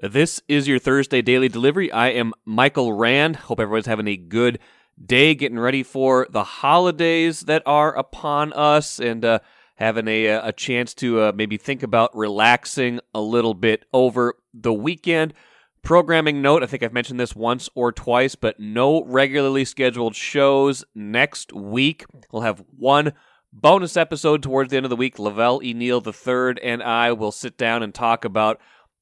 This is your Thursday Daily Delivery. I am Michael Rand. Hope everyone's having a good day, getting ready for the holidays that are upon us, and having a chance to maybe think about relaxing a little bit over the weekend. Programming note, I think I've mentioned this once or twice, but no regularly scheduled shows next week. We'll have one bonus episode towards the end of the week. Lavelle E. Neal III and I will sit down and talk about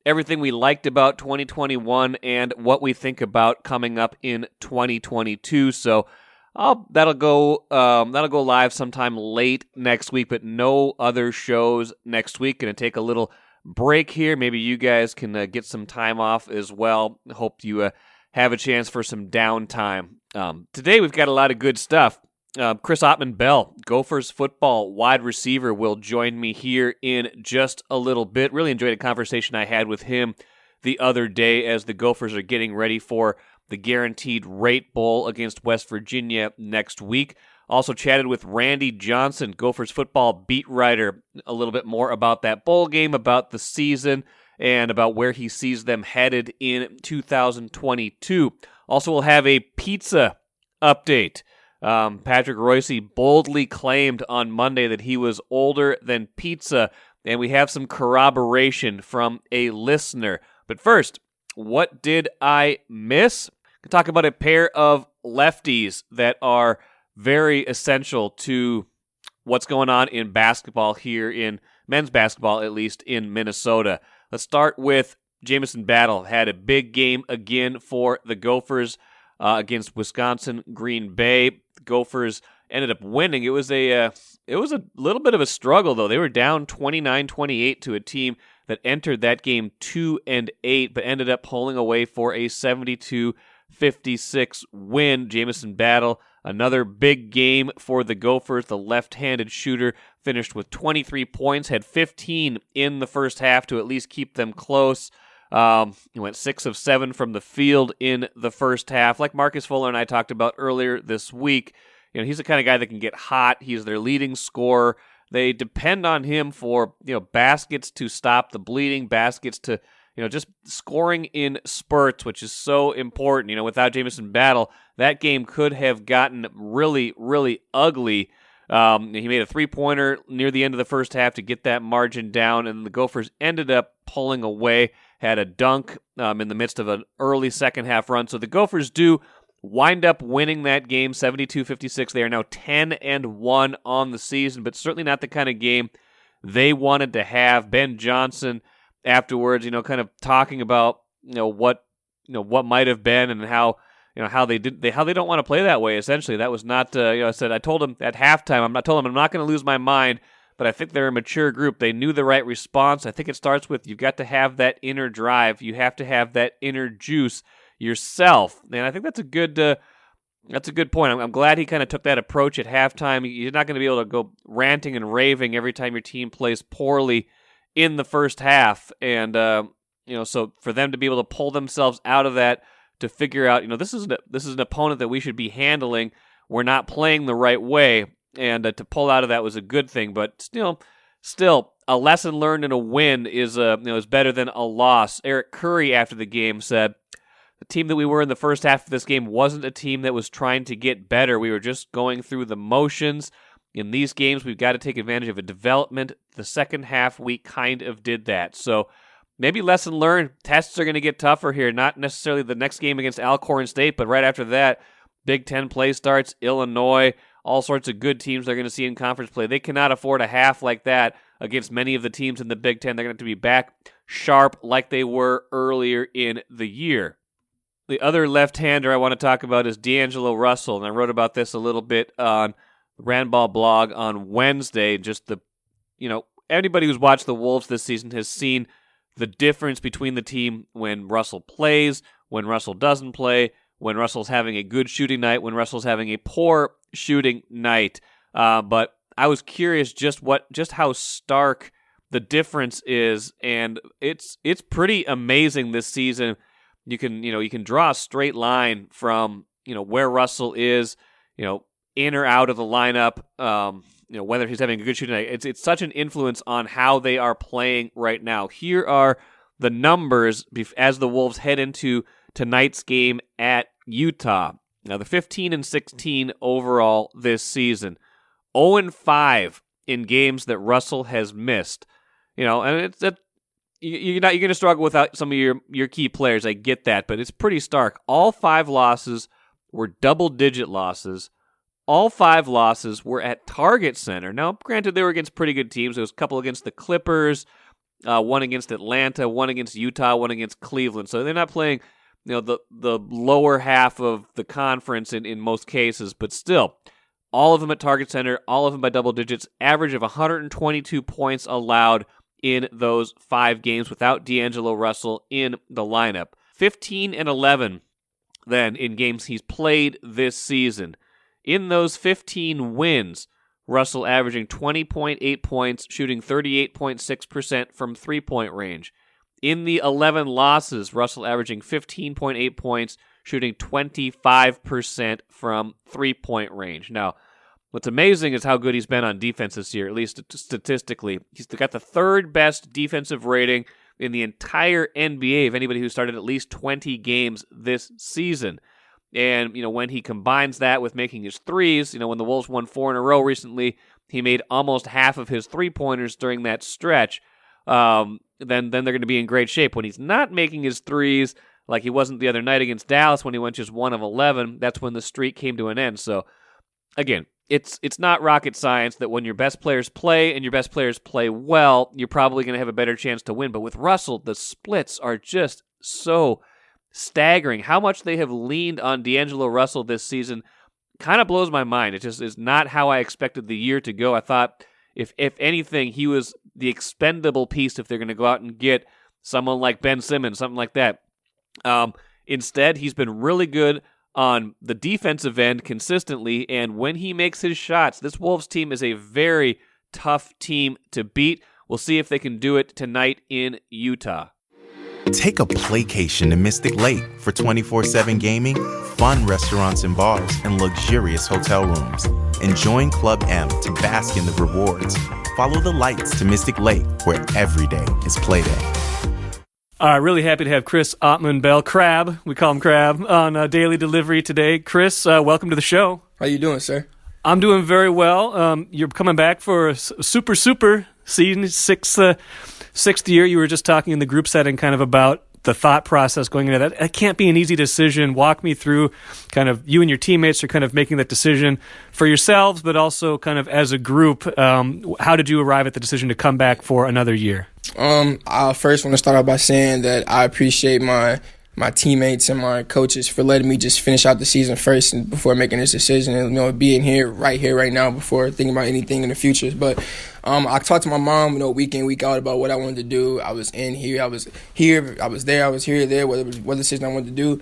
everything we liked about 2021 and what we think about coming up in 2022. So that'll go live sometime late next week, but no other shows next week. Going to take a little break here. Maybe you guys can get some time off as well. Hope you have a chance for some downtime. Today we've got a lot of good stuff. Chris Autman-Bell, Gophers football wide receiver, will join me here in just a little bit. Really enjoyed a conversation I had with him the other day as the Gophers are getting ready for the Guaranteed Rate Bowl against West Virginia next week. Also chatted with Randy Johnson, Gophers football beat writer, a little bit more about that bowl game, about the season, and about where he sees them headed in 2022. Also, we'll have a pizza update. Patrick Royce boldly claimed on Monday that he was older than pizza, and we have some corroboration from a listener. But first, what did I miss? I'll talk about a pair of lefties that are very essential to what's going on in basketball here, in men's basketball, at least in Minnesota. Let's start with Jamison Battle. Had a big game again for the Gophers against Wisconsin Green Bay. The Gophers ended up winning. It was a little bit of a struggle, though. They were down 29-28 to a team that entered that game 2-8, but ended up pulling away for a 72-56 win. Jamison Battle, another big game for the Gophers. The left-handed shooter finished with 23 points, had 15 in the first half to at least keep them close. He went 6 of 7 from the field in the first half. Like Marcus Fuller and I talked about earlier this week, he's the kind of guy that can get hot. He's their leading scorer. They depend on him for, baskets to stop the bleeding, baskets to, just scoring in spurts, which is so important. Without Jamison Battle, that game could have gotten really, really ugly. He made a three-pointer near the end of the first half to get that margin down, and the Gophers ended up pulling away, had a dunk in the midst of an early second-half run. So the Gophers do wind up winning that game, 72-56. They are now 10-1 on the season, but certainly not the kind of game they wanted to have. Ben Johnson afterwards, kind of talking about what might have been and how they don't want to play that way. Essentially, that was not. I told him at halftime. I'm not going to lose my mind, but I think they're a mature group. They knew the right response. I think it starts with you've got to have that inner drive. You have to have that inner juice yourself, and I think that's a good point. I'm glad he kind of took that approach at halftime. You're not going to be able to go ranting and raving every time your team plays poorly in the first half, and so for them to be able to pull themselves out of that, to figure out, this is an opponent that we should be handling. We're not playing the right way, and to pull out of that was a good thing. But still, a lesson learned in a win is better than a loss. Eric Curry after the game said, "The team that we were in the first half of this game wasn't a team that was trying to get better. We were just going through the motions. In these games, we've got to take advantage of a development. The second half, we kind of did that." So maybe lesson learned. Tests are going to get tougher here. Not necessarily the next game against Alcorn State, but right after that, Big Ten play starts, Illinois, all sorts of good teams they're going to see in conference play. They cannot afford a half like that against many of the teams in the Big Ten. They're going to have to be back sharp like they were earlier in the year. The other left-hander I want to talk about is D'Angelo Russell, and I wrote about this a little bit on the Randball blog on Wednesday. Just anybody who's watched the Wolves this season has seen the difference between the team when Russell plays, when Russell doesn't play, when Russell's having a good shooting night, when Russell's having a poor shooting night. But I was curious just how stark the difference is, and it's pretty amazing this season. You can draw a straight line from where Russell is, in or out of the lineup. Whether he's having a good shooting night. It's such an influence on how they are playing right now. Here are the numbers as the Wolves head into tonight's game at Utah. Now, the 15-16 overall this season. 0-5 in games that Russell has missed. And you're going to struggle without some of your key players. I get that, but it's pretty stark. All 5 losses were double-digit losses. All 5 losses were at Target Center. Now, granted, they were against pretty good teams. There was a couple against the Clippers, one against Atlanta, one against Utah, one against Cleveland. So they're not playing, the lower half of the conference in most cases, but still, all of them at Target Center, all of them by double digits, average of 122 points allowed in those 5 games without D'Angelo Russell in the lineup. 15-11 then in games he's played this season. In those 15 wins, Russell averaging 20.8 points, shooting 38.6% from three-point range. In the 11 losses, Russell averaging 15.8 points, shooting 25% from three-point range. Now, what's amazing is how good he's been on defense this year, at least statistically. He's got the 3rd best defensive rating in the entire NBA of anybody who started at least 20 games this season. And, when he combines that with making his threes, when the Wolves won 4 in a row recently, he made almost half of his three-pointers during that stretch. Then they're going to be in great shape. When he's not making his threes, like he wasn't the other night against Dallas when he went just 1 of 11, that's when the streak came to an end. So, again, it's not rocket science that when your best players play and your best players play well, you're probably going to have a better chance to win. But with Russell, the splits are just so staggering. How much they have leaned on D'Angelo Russell this season kind of blows my mind. It just is not how I expected the year to go. I thought, if anything, he was the expendable piece if they're going to go out and get someone like Ben Simmons, something like that. Instead, he's been really good on the defensive end consistently, and when he makes his shots, this Wolves team is a very tough team to beat. We'll see if they can do it tonight in Utah. Take a playcation to Mystic Lake for 24/7 gaming, fun restaurants and bars, and luxurious hotel rooms. And join Club M to bask in the rewards. Follow the lights to Mystic Lake, where every day is play day. Really happy to have Chris Autman-Bell, Crab, we call him Crab, on Daily Delivery today. Chris, welcome to the show. How you doing, sir? I'm doing very well. You're coming back for a super season, sixth year. You were just talking in the group setting kind of about the thought process going into that. It can't be an easy decision. Walk me through kind of you and your teammates are kind of making that decision for yourselves, but also kind of as a group. How did you arrive at the decision to come back for another year? I first want to start out by saying that I appreciate my teammates and my coaches for letting me just finish out the season first and before making this decision and, being here, right now before thinking about anything in the future. But I talked to my mom, week in, week out about what I wanted to do. I was in here, I was here, I was there, I was here, there, what decision I wanted to do.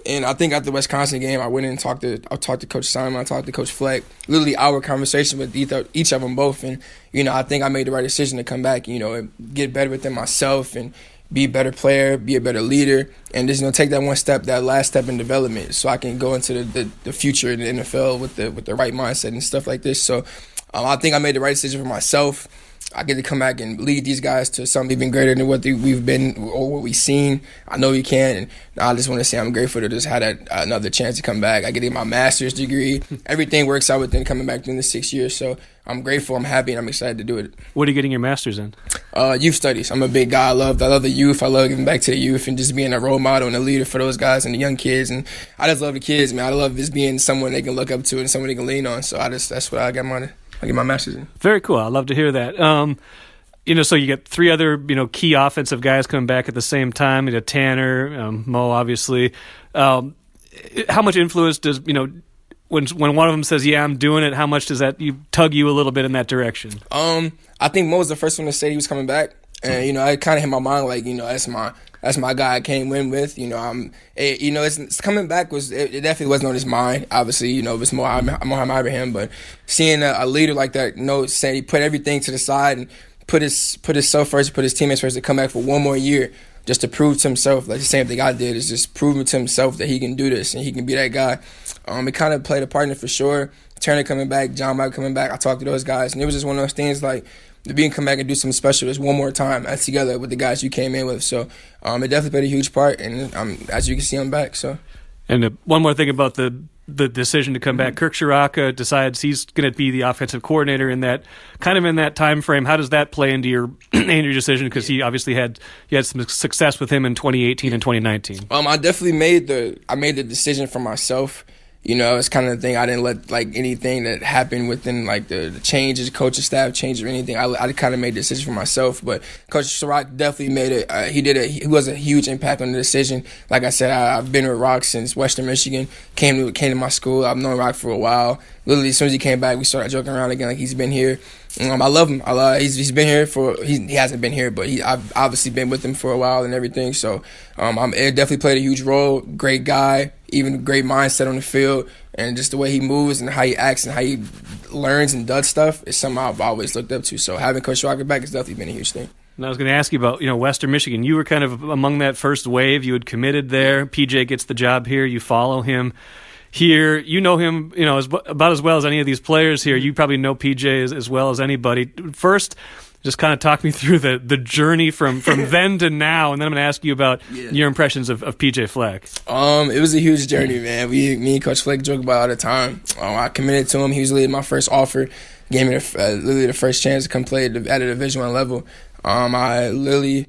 And I think after the Wisconsin game, I went in and talked to Coach Simon, I talked to Coach Fleck, literally our conversation with each of them both. And, I think I made the right decision to come back, and get better within myself and be a better player, be a better leader, and just take that one step, that last step in development, so I can go into the future in the NFL with the right mindset and stuff like this. So I think I made the right decision for myself. I get to come back and lead these guys to something even greater than what we've been or what we've seen. I know we can, and I just want to say I'm grateful to just have another chance to come back. I get to get my master's degree. Everything works out within coming back during the 6 years, so I'm grateful, I'm happy, and I'm excited to do it. What are you getting your master's in? Youth studies. I'm a big guy. I love the youth. I love giving back to the youth and just being a role model and a leader for those guys and the young kids. And I just love the kids, man. I love just being someone they can look up to and someone they can lean on. So that's what I get my master's in. Very cool. I love to hear that. So you get 3 other, key offensive guys coming back at the same time. Tanner, Mo, obviously. How much influence does, when one of them says, yeah, I'm doing it, how much does that tug you a little bit in that direction? I think Mo was the first one to say he was coming back. And, I kind of hit my mind like, that's my guy I came in with. It's coming back it definitely wasn't on his mind. Obviously, it was more Abraham, but seeing a leader like that, saying he put everything to the side and put himself first, put his teammates first to come back for one more year just to prove to himself, like the same thing I did, is just proving to himself that he can do this and he can be that guy. It kind of played a part in it for sure. Turner coming back, John Mike coming back. I talked to those guys, and it was just one of those things like, to be and come back and do something special just one more time as together with the guys you came in with. So it definitely played a huge part, and as you can see, I'm back. So. And one more thing about the decision to come back. Kirk Shiraka decides he's going to be the offensive coordinator in that time frame. How does that play into your decision? Because he obviously had some success with him in 2018 and 2019. I definitely made the decision for myself. It's kind of the thing. I didn't let anything that happened within the changes, coaching staff change or anything. I kind of made the decision for myself. But Coach Surratt definitely made it. He was a huge impact on the decision. Like I said, I've been with Rock since Western Michigan. Came to my school. I've known Rock for a while. Literally, as soon as he came back, we started joking around again. He's been here. I love him. He's been here he hasn't been here, but I've obviously been with him for a while and everything. So it definitely played a huge role. Great guy, even great mindset on the field, and just the way he moves and how he acts and how he learns and does stuff is something I've always looked up to. So having Coach Rocker back has definitely been a huge thing. And I was going to ask you about Western Michigan. You were kind of among that first wave. You had committed there. PJ gets the job here. You follow him here. You know him, about as well as any of these players here. You probably know PJ as well as anybody. First, just kind of talk me through the journey from then to now, and then I'm going to ask you about your impressions of PJ Fleck. It was a huge journey, man. Me and Coach Fleck joke about it all the time. I committed to him. He was literally my first offer. Gave me literally the first chance to come play at a Division I level. I literally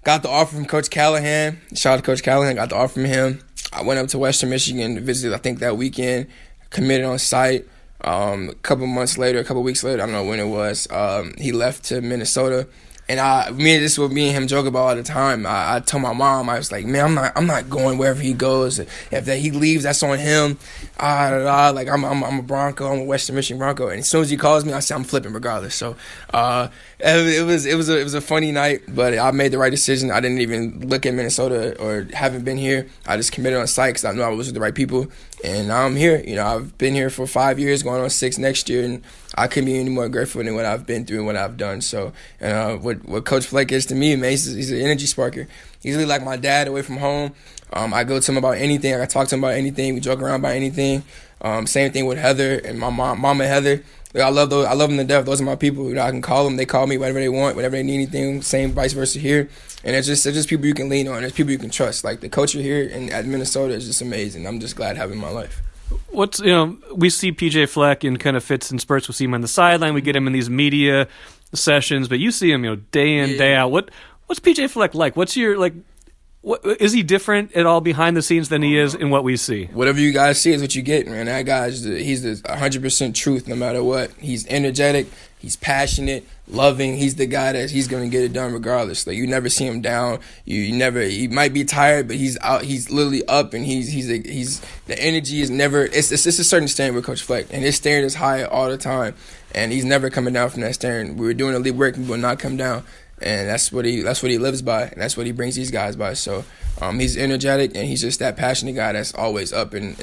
got the offer from Coach Callahan. Shout out to Coach Callahan. Got the offer from him. I went up to Western Michigan to visit, I think, that weekend. Committed on site. A couple weeks later, I don't know when it was, he left to Minnesota. And this is what me and him joke about all the time. I told my mom, I was like, man, I'm not going wherever he goes. If he leaves, that's on him. Like I'm a Bronco, I'm a Western Michigan Bronco. And as soon as he calls me, I say I'm flipping regardless. So it was a funny night, but I made the right decision. I didn't even look at Minnesota or haven't been here. I just committed on site because I knew I was with the right people. And now I'm here. I've been here for 5 years, going on 6 next year, and I couldn't be any more grateful than what I've been through and what I've done. So, what Coach Fleck is to me, man, he's an energy sparker. He's really like my dad away from home. I go to him about anything. I can talk to him about anything. We joke around about anything. Same thing with Heather and my mama Heather. I love them to death. Those are my people. I can call them. They call me whenever they want, whenever they need anything. Same vice versa here. And it's just people you can lean on. It's people you can trust. Like the culture here at Minnesota is just amazing. I'm just glad having my life. We see PJ Fleck in kind of fits and spurts. We see him on the sideline. We get him in these media sessions, but you see him, day in, day out. What's PJ Fleck like? What's your What, is he different at all behind the scenes than he is in what we see? Whatever you guys see is what you get, man. That guy he's the 100% truth no matter what. He's energetic, he's passionate, loving. He's the guy that he's gonna get it done regardless. Like you never see him down. He might be tired, but he's out. He's literally up, and he's the energy is never. It's a certain standard with Coach Fleck, and his standard is high all the time, and he's never coming down from that standard. We were doing elite work, and we will not come down. And that's what he lives by, and that's what he brings these guys by. So he's energetic, and he's just that passionate guy that's always up and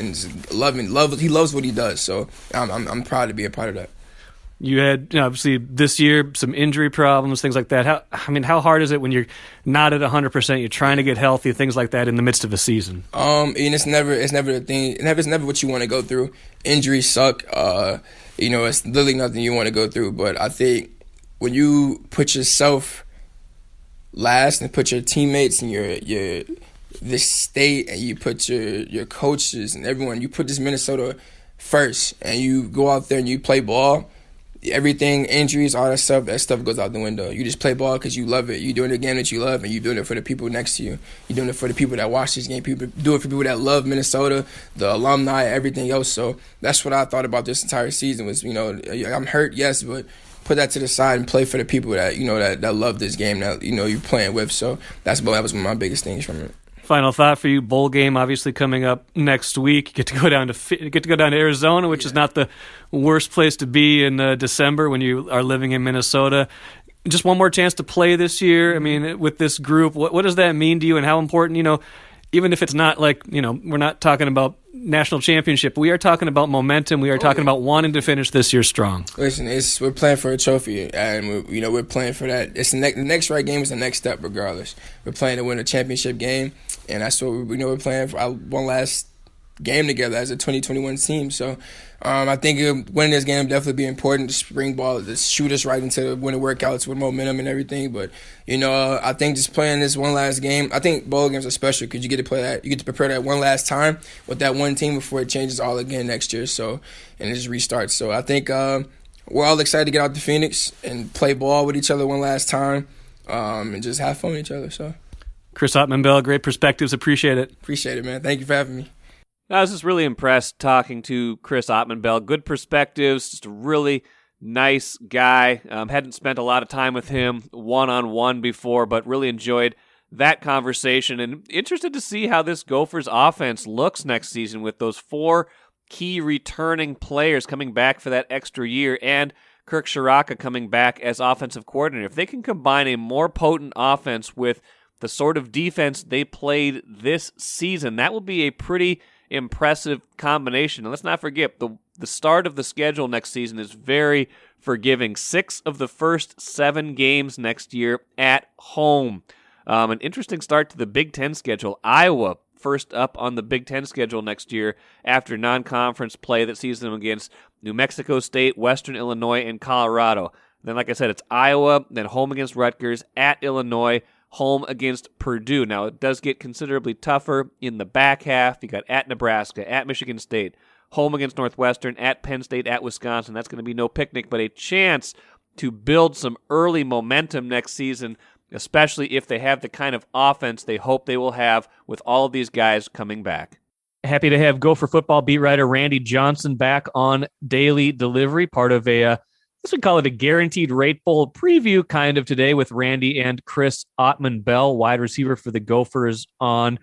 loving. He loves what he does. So I'm proud to be a part of that. You had obviously this year some injury problems, things like that. How hard is it when you're not at 100%? You're trying to get healthy, things like that in the midst of a season. And it's never a thing. It's never what you want to go through. Injuries suck. It's literally nothing you want to go through. But I think when you put yourself last and put your teammates and this state, and you put your coaches and everyone, you put this Minnesota first, and you go out there and you play ball, everything, injuries, all that stuff goes out the window. You just play ball because you love it. You're doing the game that you love, and you're doing it for the people next to you. You're doing it for the people that watch this game. People do it for people that love Minnesota, the alumni, everything else. So that's what I thought about this entire season was, I'm hurt, yes, but put that to the side and play for the people that that love this game that you're playing with. So that was one of my biggest things from it. Final thought for you: bowl game obviously coming up next week. You get to go down to Arizona, which is not the worst place to be in December when you are living in Minnesota. Just one more chance to play this year. I mean, with this group, what does that mean to you, and how important? Even if it's not we're not talking about national championship, we are talking about momentum. We are talking about wanting to finish this year strong. Listen, we're playing for a trophy, and we're playing for that. It's the next right game is the next step, regardless. We're playing to win a championship game, and that's what we're playing for. game together as a 2021 team. So I think winning this game will definitely be important to springboard, to shoot us right into the winter workouts with momentum and everything. But, I think just playing this one last game, I think bowl games are special because you get to play that, you get to prepare that one last time with that one team before it changes all again next year. So, and it just restarts. So I think we're all excited to get out to Phoenix and play ball with each other one last time and just have fun with each other. So, Chris Autman-Bell, great perspectives. Appreciate it. Appreciate it, man. Thank you for having me. I was just really impressed talking to Chris Autman-Bell. Good perspectives, just a really nice guy. Hadn't spent a lot of time with him one-on-one before, but really enjoyed that conversation. And interested to see how this Gophers offense looks next season with those 4 key returning players coming back for that extra year and Kirk Shiraka coming back as offensive coordinator. If they can combine a more potent offense with the sort of defense they played this season, that will be a pretty impressive combination. And let's not forget, the start of the schedule next season is very forgiving. 6 of the first 7 games next year at home. An interesting start to the Big Ten schedule. Iowa first up on the Big Ten schedule next year after non-conference play that sees them against New Mexico State, Western Illinois, and Colorado. Then, like I said, it's Iowa, then home against Rutgers, at Illinois, home against Purdue. Now, it does get considerably tougher in the back half. You got at Nebraska, at Michigan State, home against Northwestern, at Penn State, at Wisconsin. That's going to be no picnic, but a chance to build some early momentum next season, especially if they have the kind of offense they hope they will have with all of these guys coming back. Happy to have Gopher football beat writer Randy Johnson back on Daily Delivery, part of a I guess we call it a guaranteed rate bowl preview kind of today with Randy and Chris Autman-Bell, wide receiver for the Gophers, on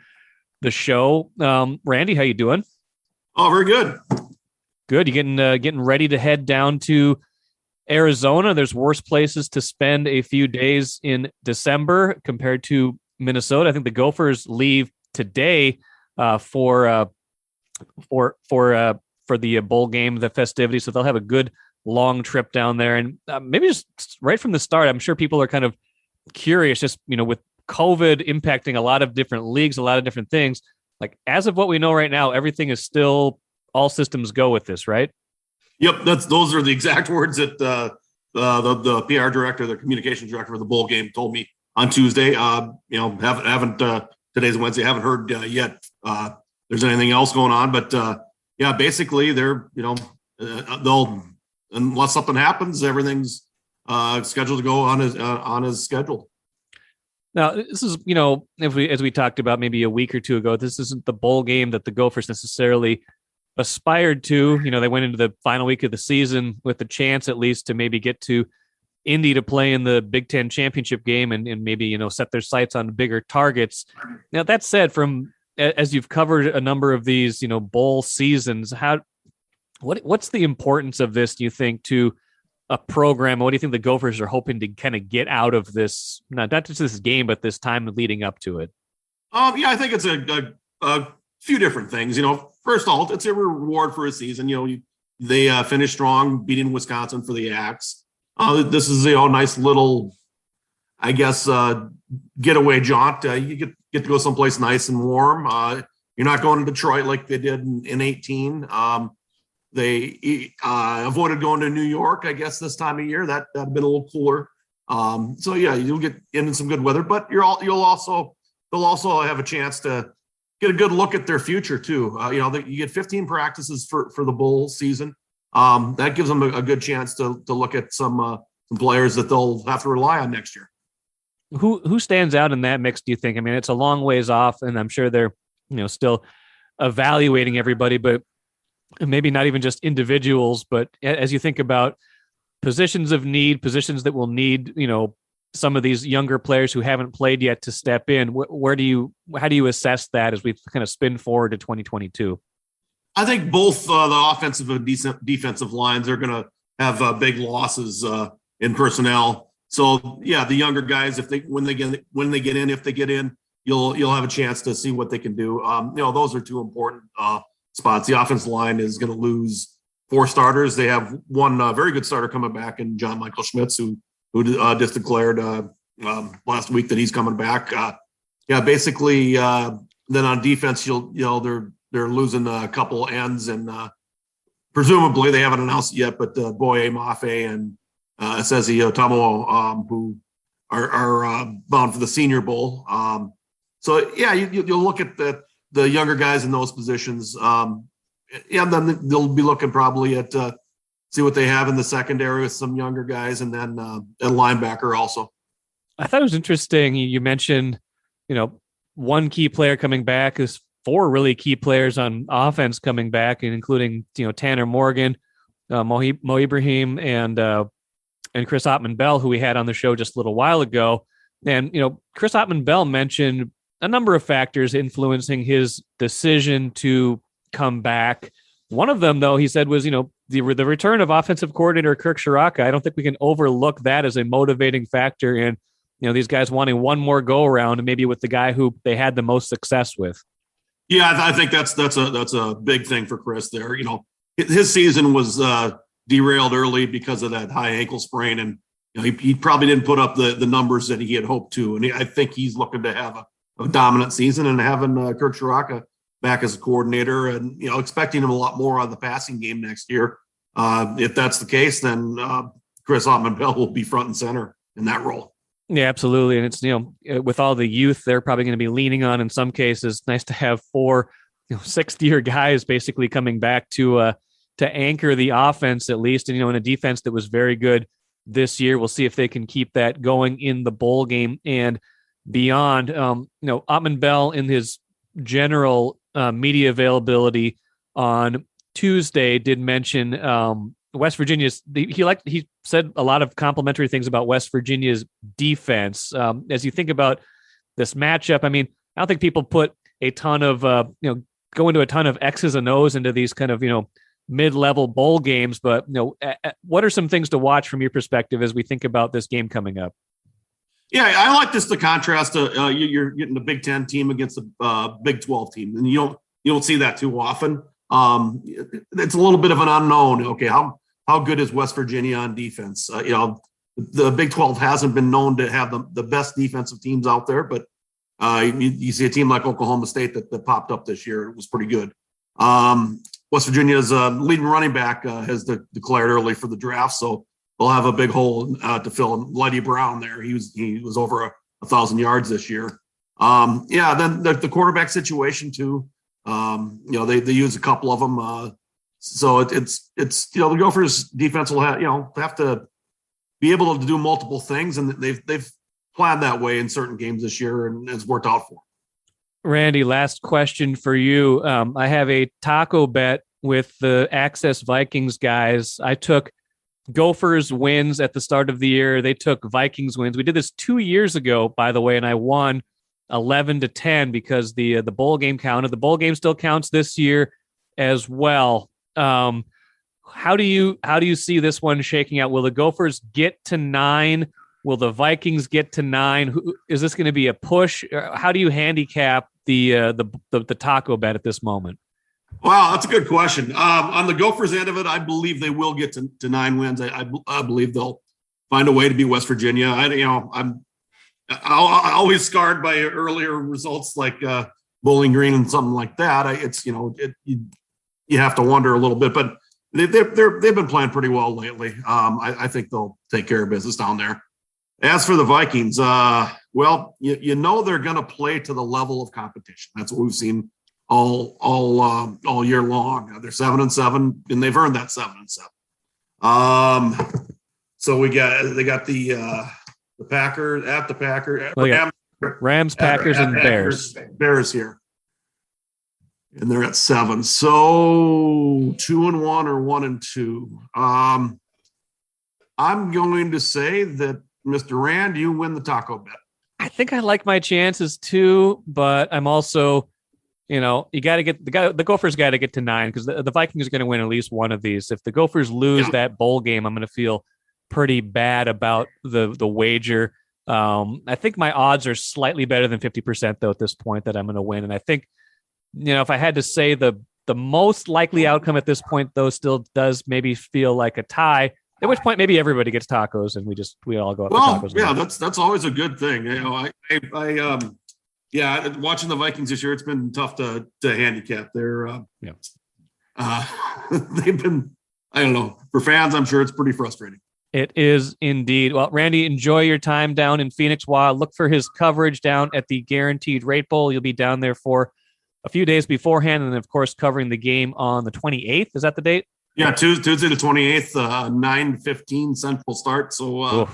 the show. Randy, how you doing? Oh, very good. Good. You getting ready to head down to Arizona? There's worse places to spend a few days in December compared to Minnesota. I think the Gophers leave today for the bowl game, the festivities, so they'll have a good long trip down there. And maybe just right from the start, I'm sure people are kind of curious, just, with COVID impacting a lot of different leagues, a lot of different things. Like, as of what we know right now, everything is still all systems go with this, right? Yep, those are the exact words that the PR director, the communications director of the bowl game, told me on Tuesday. Haven't today's Wednesday, haven't heard yet there's anything else going on, but basically they're they'll, unless something happens, everything's scheduled to go on his schedule. Now, this is, as we talked about maybe a week or two ago, this isn't the bowl game that the Gophers necessarily aspired to. They went into the final week of the season with the chance at least to maybe get to Indy to play in the Big Ten championship game and maybe, set their sights on bigger targets. Now, that said, as you've covered a number of these, bowl seasons, what's the importance of this, do you think, to a program? What do you think the Gophers are hoping to kind of get out of this, not just this game, but this time leading up to it? I think it's a few different things. First of all, it's a reward for a season. They finished strong, beating Wisconsin for the Axe. This is a nice little, I guess, getaway jaunt. You get to go someplace nice and warm. You're not going to Detroit like they did in 18. They avoided going to New York, I guess, this time of year. That'd been a little cooler. You'll get in some good weather, but they'll also have a chance to get a good look at their future too. You get 15 practices for the bowl season. That gives them a good chance to look at some players that they'll have to rely on next year. Who stands out in that mix, do you think? I mean, it's a long ways off, and I'm sure they're still evaluating everybody, but maybe not even just individuals, but as you think about positions of need, positions that will need, some of these younger players who haven't played yet to step in, how do you assess that as we kind of spin forward to 2022? I think both the offensive and defensive lines are going to have big losses in personnel. So the younger guys, when they get in, you'll have a chance to see what they can do. Those are two important spots. The offensive line is going to lose 4 starters. They have one very good starter coming back in John Michael Schmitz, who just declared last week that he's coming back. Then on defense, they're they're losing a couple ends, and presumably they haven't announced it yet, but Boye Mafe and Sezi Otomo, who are bound for the Senior Bowl. So yeah, you'll look at the younger guys in those positions. Then they'll be looking probably at see what they have in the secondary with some younger guys, and then at linebacker also. I thought it was interesting. You mentioned, one key player coming back is 4 really key players on offense coming back, and including, Tanner Morgan, Mo Ibrahim, and Chris Autman-Bell, who we had on the show just a little while ago. And, Chris Autman-Bell mentioned a number of factors influencing his decision to come back. One of them, though, he said was, the return of offensive coordinator Kirk Ciarrocca. I don't think we can overlook that as a motivating factor in, these guys wanting one more go around, and maybe with the guy who they had the most success with. Yeah, I think that's a big thing for Chris there. His season was derailed early because of that high ankle sprain, and he probably didn't put up the numbers that he had hoped to. And I think he's looking to have a dominant season, and having Kirk Ciarrocca back as a coordinator, and expecting him a lot more on the passing game next year. If that's the case, then Chris Autman-Bell will be front and center in that role. Yeah, absolutely. And it's, with all the youth they're probably going to be leaning on in some cases, nice to have 4 sixth-year guys basically coming back to anchor the offense at least. And, in a defense that was very good this year, we'll see if they can keep that going in the bowl game and beyond. Autman-Bell in his general media availability on Tuesday did mention West Virginia's. He said a lot of complimentary things about West Virginia's defense. As you think about this matchup, I mean, I don't think people put a ton of go into a ton of X's and O's into these kind of mid-level bowl games. But what are some things to watch from your perspective as we think about this game coming up? Yeah, I like this. The contrast to you're getting the Big Ten team against the Big 12 team, and you don't see that too often. It's a little bit of an unknown. Okay, how good is West Virginia on defense? The Big 12 hasn't been known to have the best defensive teams out there, but you see a team like Oklahoma State that popped up this year. It was pretty good. West Virginia's leading running back has declared early for the draft, so they'll have a big hole to fill. And Letty Brown there, he was over 1,000 yards this year. Then the quarterback situation too. They use a couple of them. So it's the Gophers defense will have to be able to do multiple things, and they've planned that way in certain games this year, and it's worked out for them. Randy, last question for you. I have a taco bet with the Access Vikings guys. I took Gophers wins at the start of the year. They took Vikings wins. We did this 2 years ago, by the way, and I won 11-10 because the bowl game counted. The bowl game still counts this year as well. How do you see this one shaking out? Will the Gophers get to 9? Will the Vikings get to 9? Is this going to be a push? How do you handicap the taco bet at this moment? Wow, that's a good question. On the Gophers end of it, I believe they will get to 9 wins. I believe they'll find a way to beat West Virginia. I'm always scarred by earlier results like Bowling Green and something like that. You have to wonder a little bit, but they've been playing pretty well lately. I think they'll take care of business down there. As for the Vikings, they're going to play to the level of competition. That's what we've seen all year long. They're 7-7, and they've earned that 7-7. So they got the Packers at the Packers, Rams, Packers, and Bears. Bears here, and they're at 7. So 2-1 or 1-2. I'm going to say that Mr. Rand, you win the taco bet. I think I like my chances too, but I'm also, you got to get the Gophers got to get to 9 because the Vikings are going to win at least one of these. If the Gophers lose that bowl game, I'm going to feel pretty bad about the wager. I think my odds are slightly better than 50% though at this point that I'm going to win. And I think, if I had to say the most likely outcome at this point though still does maybe feel like a tie. At which point, maybe everybody gets tacos, and we all go out for tacos. Yeah, that's always a good thing. Yeah, watching the Vikings this year, it's been tough to handicap. They've been, I don't know, for fans, I'm sure it's pretty frustrating. It is indeed. Well, Randy, enjoy your time down in Phoenix. While look for his coverage down at the Guaranteed Rate Bowl. You'll be down there for a few days beforehand, and of course, covering the game on the 28th. Is that the date? Yeah, Tuesday the 28th, 9:15 Central start. So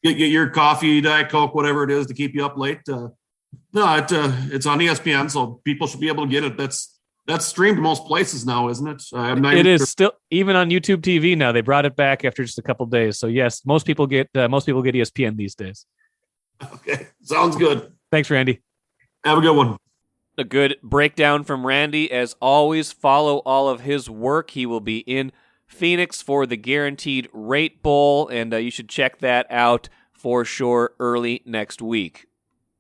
get your coffee, Diet Coke, whatever it is to keep you up late. It's on ESPN, so people should be able to get it. That's streamed most places now, isn't it? It is still even on YouTube TV now. They brought it back after just a couple of days. So yes, most people get ESPN these days. Okay, sounds good. Thanks, Randy. Have a good one. A good breakdown from Randy. As always, follow all of his work. He will be in Phoenix for the Guaranteed Rate Bowl, and you should check that out for sure early next week.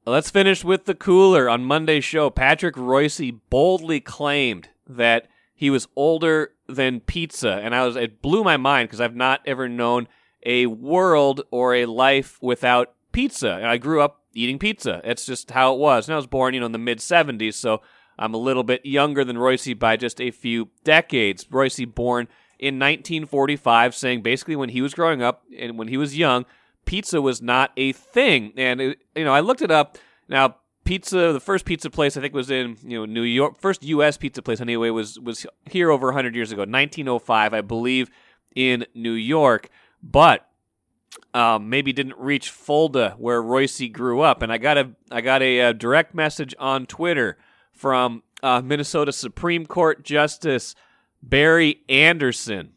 Let's finish with the cooler. On Monday's show, Patrick Royce boldly claimed that he was older than pizza, and it blew my mind because I've not ever known a world or a life without pizza. And I grew up eating pizza. It's just how it was. And I was born, in the mid-'70s, so I'm a little bit younger than Royce by just a few decades. Royce born in 1945, saying basically when he was growing up and when he was young, pizza was not a thing. And, I looked it up. Now, the first pizza place I think was in, New York. First U.S. pizza place anyway was here over 100 years ago, 1905, I believe, in New York. But maybe didn't reach Fulda where Royce grew up. And I got a direct message on Twitter from Minnesota Supreme Court Justice Barry Anderson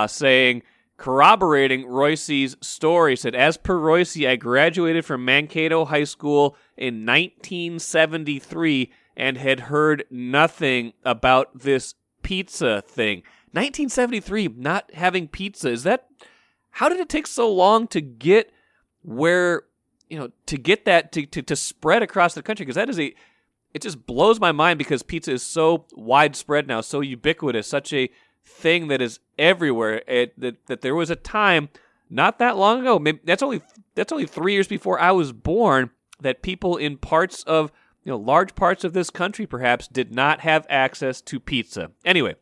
saying, corroborating Royce's story, said, as per Royce, I graduated from Mankato High School in 1973 and had heard nothing about this pizza thing. 1973, not having pizza. How did it take so long to get where, to get that to spread across the country? Because it just blows my mind because pizza is so widespread now, so ubiquitous, such a thing that is everywhere. That there was a time not that long ago, maybe that's only 3 years before I was born, that people in parts of, large parts of this country perhaps did not have access to pizza. Anyway,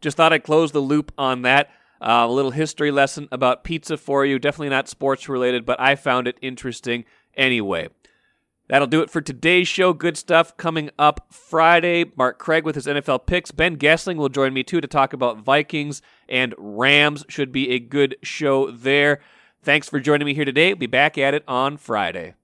just thought I'd close the loop on that. A little history lesson about pizza for you. Definitely not sports related, but I found it interesting anyway. That'll do it for today's show. Good stuff coming up Friday. Mark Craig with his NFL picks. Ben Gessling will join me too to talk about Vikings and Rams. Should be a good show there. Thanks for joining me here today. We'll be back at it on Friday.